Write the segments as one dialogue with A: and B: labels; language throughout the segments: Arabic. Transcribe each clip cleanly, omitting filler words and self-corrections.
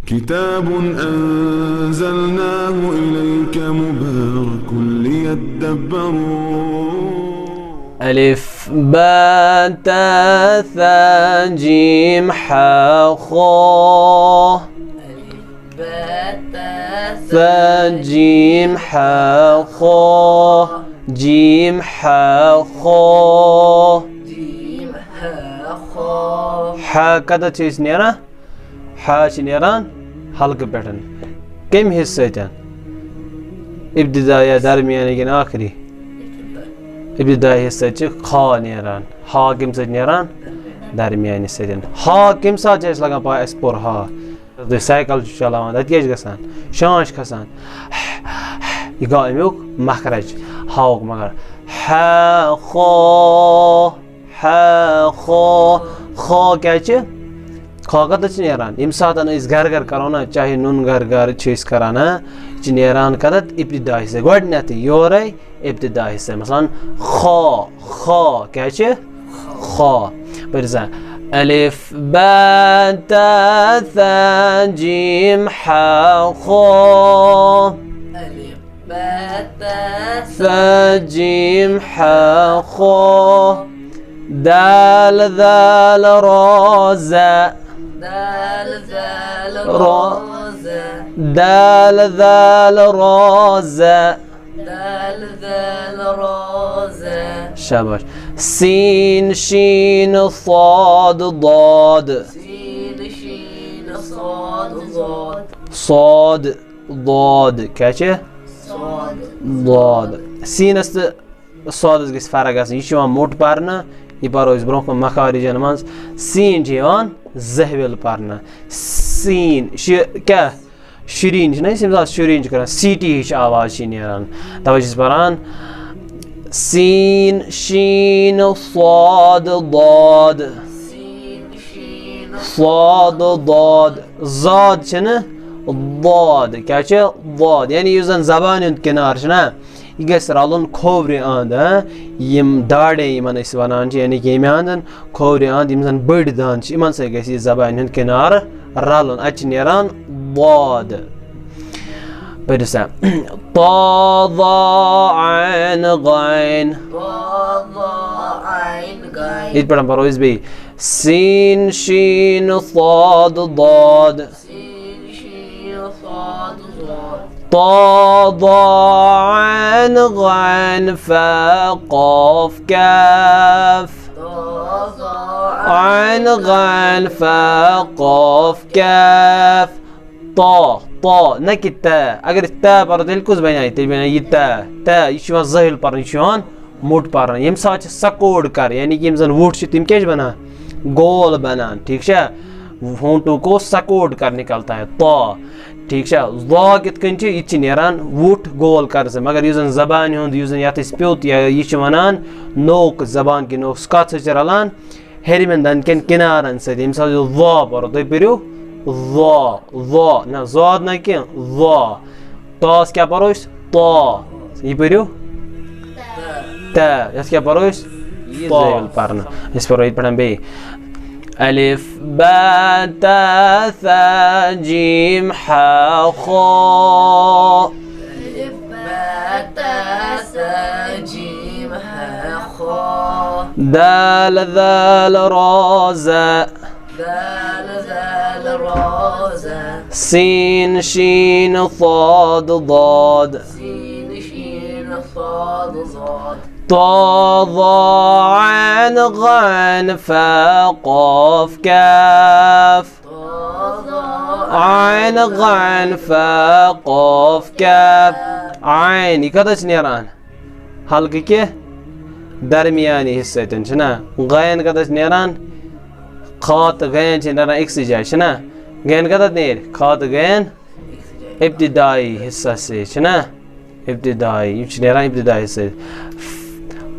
A: كتاب أنزلناه إليك مبارك ليدبروا
B: ألف باء تاء ثاء جيم حاء خاء ثاء جيم حاء خاء جيم حاء خاء حاء كذا چیز نیران حاء چھ نیران حلقہ پٮ۪ٹھ کمہِ حصہٕ سۭتۍ ابتدائی درمیانی کِنہٕ آخری ابتدائی حصہٕ سۭتۍ چھِ خا نیران ہا کمہِ سۭتۍ نیران درمیانی سۭتۍ ہا کمہِ ساتہٕ چھِ اَسہِ لگان پاے اَسہِ پوٚر ہا تُہۍ سایکل چھِو چلاوان تَتہِ کیٛاہ چھِ گژھان شانش کھسان یہِ گوٚو امیُک مخرج ہاوُک مگر ہا خا ہا خا خا کیٛاہ چھِ خا کتٮ۪تھ چھِ نیران ییٚمہِ ساتہٕ أسۍ گرٕ گرٕ کرو نا چاہے نُن گرٕ گرٕ چھِ أسۍ کران یہِ چھِ نیران کتٮ۪تھ ابتدائی حصہٕ گۄڈٕنیتھٕے یورے ابتدائی حصہٕ مثلاً خا خا کیٛاہ چھِ خا پٔرِو سا ألف باء تاء ثاء جيم حاء خاء ثاء جيم حاء خاء دال ذال را زاء دال ذال را زاء شاباش سين شين صاد ضاد صاد ضاد کیٛاہ چھِ ضاد سیٖنس تہٕ صادس گژھِ فرق آسٕنۍ یہِ چھُ یِوان موٚٹ پرنہٕ یہِ پرو أسۍ برونٛہہ کُن مخارجن منٛز سیٖن چھِ یِوان زٔہوِل پرنہٕ سیٖن کیٛاہ شُریٖن چھِنہ أسۍ ییٚمہِ ساتہٕ شُریٖن چھِ کران سیٖٹی ہِش آواز چھِ نیران تَوے چھِ أسۍ پران سین شین صاد ضاد صاد ضاد زاد چھنہ ضاد کیٛاہ چھِ ضاد یعنی یُس زن زبانہِ ہُنٛد کِنار چھُنہ یہِ گژھِ رلُن کھوورِ اند یِم داڑے یِمن أسۍ ونان چھِ یعنی کہِ ییٚمہِ اندن کھوورِ اند یِم زن بٔڑۍ دند چھِ یِمن سۭتۍ گژھِ یہِ زبانہِ ہُنٛد کِنارٕ رلُن اَتہِ چھِ نیران ضاد پٔرِو سا طا ظا عین غین یِتھ پٲٹھۍ پرو أسۍ بیٚیہِ سین شین صاد ضاد طا ظا عین غین فا قاف کاف عین غین فا قاف کاف طا طا نہ کہِ تا اگر أسۍ تا پرو تیٚلہِ کُس بنہِ تیٚلہِ بنہِ یہِ تا یہِ چھُ یِوان زٲہِل پرنہٕ یہِ چھُ یِوان موٚٹ پرنہٕ ییٚمہِ ساتہٕ چھِ سکوڈ کرٕ یعنی کہِ یِم زن وُٹھ چھِ تِم کیٛاہ چھِ بنان گول بنان ٹھیٖک چھا ہوٹوں کو سکوڈ کر نکلتا ہے طا ٹھیٖک چھا ظا کِتھ کٔنۍ چھِ یہِ تہِ چھِ نیران وُٹھ گول کرٕ سۭتۍ مگر یُس زن زبانہِ ہُنٛد یُس زن یتھ أسۍ پیوٚت یا یہِ چھِ ونان نوک زبان کہِ نوک سُہ کتھ سۭتۍ چھِ رلان ہیٚرمٮ۪ن دند کٮ۪ن کِنارن سۭتۍ ییٚمہِ ساتہٕ یہِ ظا پرو تُہۍ پٔرِو ظا نہ زاد نہ کینٛہہ ظا تاس کیٛاہ پرو أسۍ طا یہِ پٔرِو تا یتھ کیٛاہ پرو أسۍ زٲوِل پرنہٕ أسۍ پرو یِتھ پٲٹھۍ بیٚیہِ ألف باء تاء ثاء جيم حاء خاء دال ذال را زاء سين شين صاد ضاد طا ظا عين غين فا قاف كاف عين غين فا قاف كاف عين یہِ کتٮ۪تھ چھِ نیران حلقہٕ کہِ درمیانی حصہٕ سۭتۍ چھُنہ غین کتٮ۪تھ چھِ نیران خا تہٕ غین چھِ نیران أکسٕے جایہِ چھُنہ غین کتٮ۪تھ نیرِ خا تہٕ غین ابتدائی حصس سۭتۍ چھُنہ ابتدائی یِم چھِ نیران ابتدائی سۭتۍ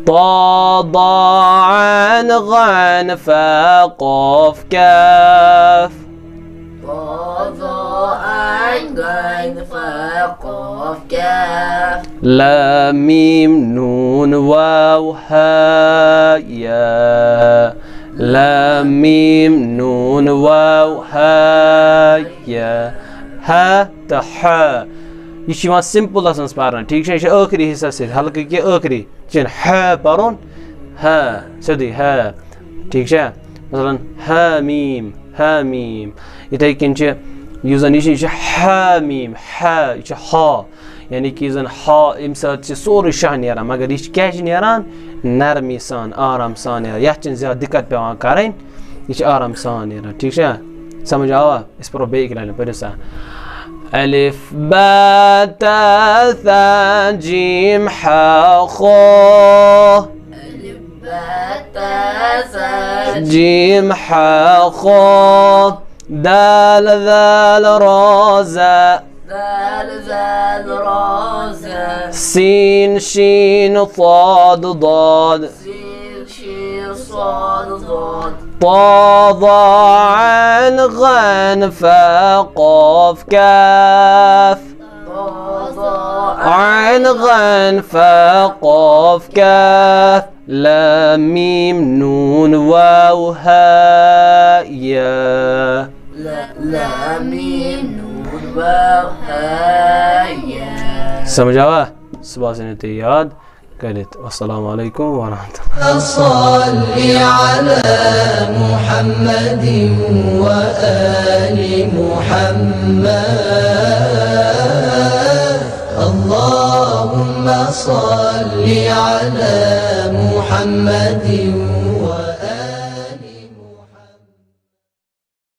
B: طا ضا عين غين فا قاف كاف لام ميم نون واو ها يا لام ميم نون واو ها يا ها تا ح يشي ما simple آسان سپارن ٹھیک ہے یہ آخری حصہ سے حلقہ کے آخری چن ح پرون ها سدی ها ٹھیک ہے مثلا ها میم یتھے کن چھ یوزن یہ ح میم ح یہ ها یعنی کہ زن ها امسات چھ سورے شاہ نیران مگر یہ کیا چھ نیران نرمی سان آرام سان نیران یہ چھ زیادہ دقت پیوان کریں یہ آرام سان نیران ٹھیک ہے سمجھ آوا اس پر بیک لائن پڑھو سا ألف باء تاء ثاء جيم حاء خاء
C: ألف باء تاء ثاء
B: جيم حاء خاء دال ذال را زاء
C: دال زال را زاء
B: سين شين صاد ضاد
C: سين شين صاد ضاد
B: طا ضاء عين غين فاء قاف كاف عين غين فاء قاف كاف لام ميم نون واو هاء يا
C: لام ميم نون واو ها يا
B: سمجھ آوا صبح سے نہیں یاد کرت والسلام علیکم ورحمۃ اللہ
C: صل على محمد وآل محمد اللهم صل على محمد